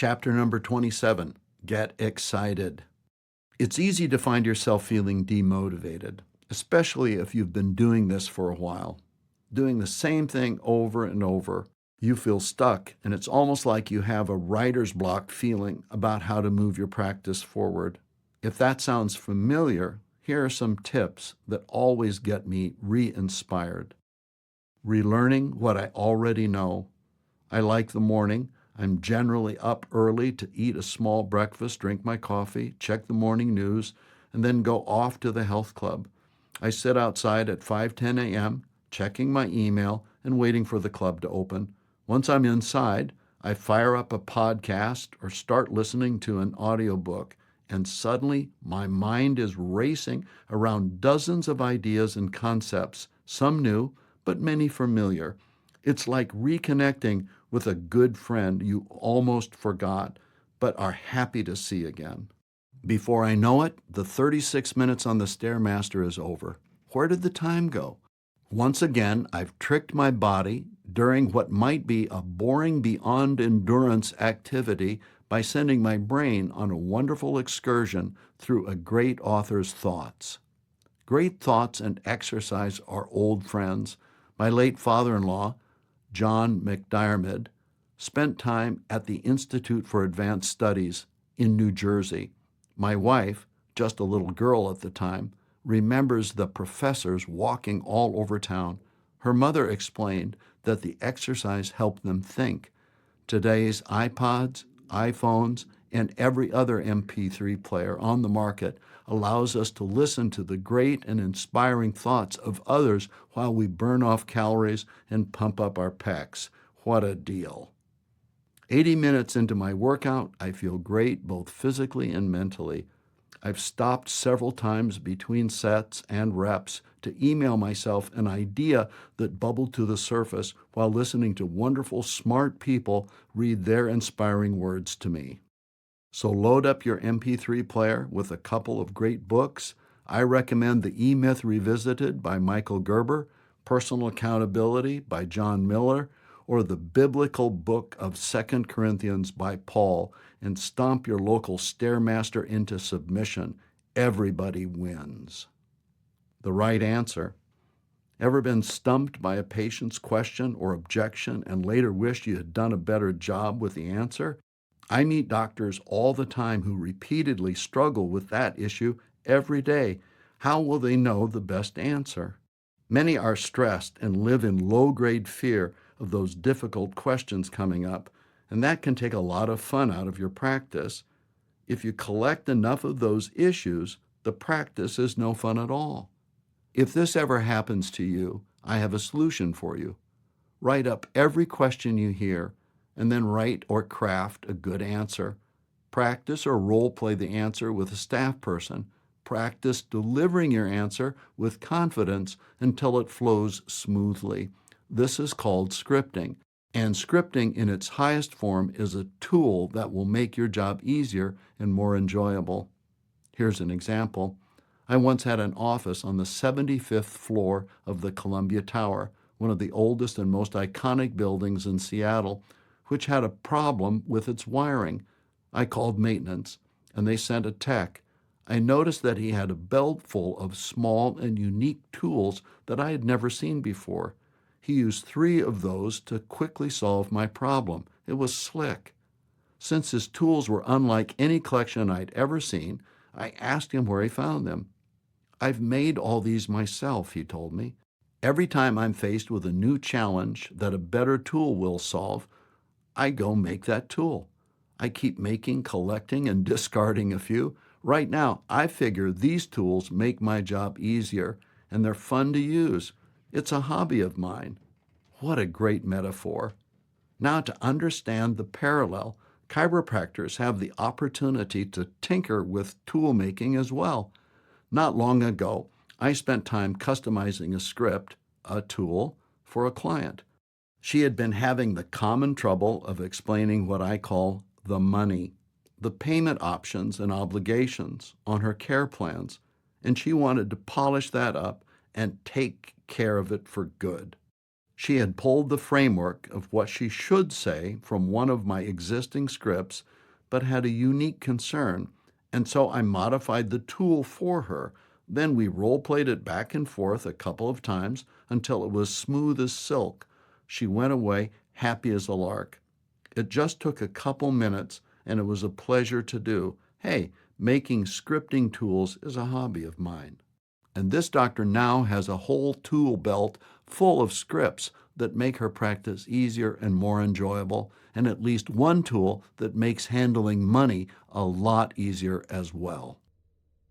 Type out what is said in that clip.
Chapter number 27, Get Excited. It's easy to find yourself feeling demotivated, especially if you've been doing this for a while. Doing the same thing over and over, you feel stuck, and it's almost like you have a writer's block feeling about how to move your practice forward. If that sounds familiar, here are some tips that always get me re-inspired. Relearning what I already know. I like the morning. I'm generally up early to eat a small breakfast, drink my coffee, check the morning news, and then go off to the health club. I sit outside at 5:10 a.m., checking my email and waiting for the club to open. Once I'm inside, I fire up a podcast or start listening to an audiobook, and suddenly my mind is racing around dozens of ideas and concepts, some new, but many familiar. It's like reconnecting with a good friend you almost forgot, but are happy to see again. Before I know it, the 36 minutes on the Stairmaster is over. Where did the time go? Once again, I've tricked my body during what might be a boring beyond endurance activity by sending my brain on a wonderful excursion through a great author's thoughts. Great thoughts and exercise are old friends. My late father-in-law, John McDiarmid, spent time at the Institute for Advanced Studies in New Jersey. My wife, just a little girl at the time, remembers the professors walking all over town. Her mother explained that the exercise helped them think. Today's iPods, iPhones, and every other MP3 player on the market allows us to listen to the great and inspiring thoughts of others while we burn off calories and pump up our pecs. What a deal. 80 minutes into my workout, I feel great both physically and mentally. I've stopped several times between sets and reps to email myself an idea that bubbled to the surface while listening to wonderful, smart people read their inspiring words to me. So load up your MP3 player with a couple of great books. I recommend The E-Myth Revisited by Michael Gerber, Personal Accountability by John Miller, or the biblical book of 2 Corinthians by Paul, and stomp your local Stairmaster into submission. Everybody wins. The right answer. Ever been stumped by a patient's question or objection and later wished you had done a better job with the answer? I meet doctors all the time who repeatedly struggle with that issue every day. How will they know the best answer? Many are stressed and live in low-grade fear of those difficult questions coming up, and that can take a lot of fun out of your practice. If you collect enough of those issues, the practice is no fun at all. If this ever happens to you, I have a solution for you. Write up every question you hear, and then write or craft a good answer. Practice or role-play the answer with a staff person. Practice delivering your answer with confidence until it flows smoothly. This is called scripting, and scripting in its highest form is a tool that will make your job easier and more enjoyable. Here's an example. I once had an office on the 75th floor of the Columbia Tower, one of the oldest and most iconic buildings in Seattle, which had a problem with its wiring. I called maintenance, and they sent a tech. I noticed that he had a belt full of small and unique tools that I had never seen before. He used 3 of those to quickly solve my problem. It was slick. Since his tools were unlike any collection I'd ever seen, I asked him where he found them. "I've made all these myself," he told me. "Every time I'm faced with a new challenge that a better tool will solve, I go make that tool. I keep making, collecting, and discarding a few. Right now, I figure these tools make my job easier, and they're fun to use. It's a hobby of mine." What a great metaphor. Now, to understand the parallel, chiropractors have the opportunity to tinker with tool making as well. Not long ago, I spent time customizing a script, a tool, for a client. She had been having the common trouble of explaining what I call the money, the payment options and obligations on her care plans, and she wanted to polish that up and take care of it for good. She had pulled the framework of what she should say from one of my existing scripts, but had a unique concern, and so I modified the tool for her. Then we role-played it back and forth a couple of times until it was smooth as silk. She went away happy as a lark. It just took a couple minutes, and it was a pleasure to do. Hey, making scripting tools is a hobby of mine. And this doctor now has a whole tool belt full of scripts that make her practice easier and more enjoyable, and at least one tool that makes handling money a lot easier as well.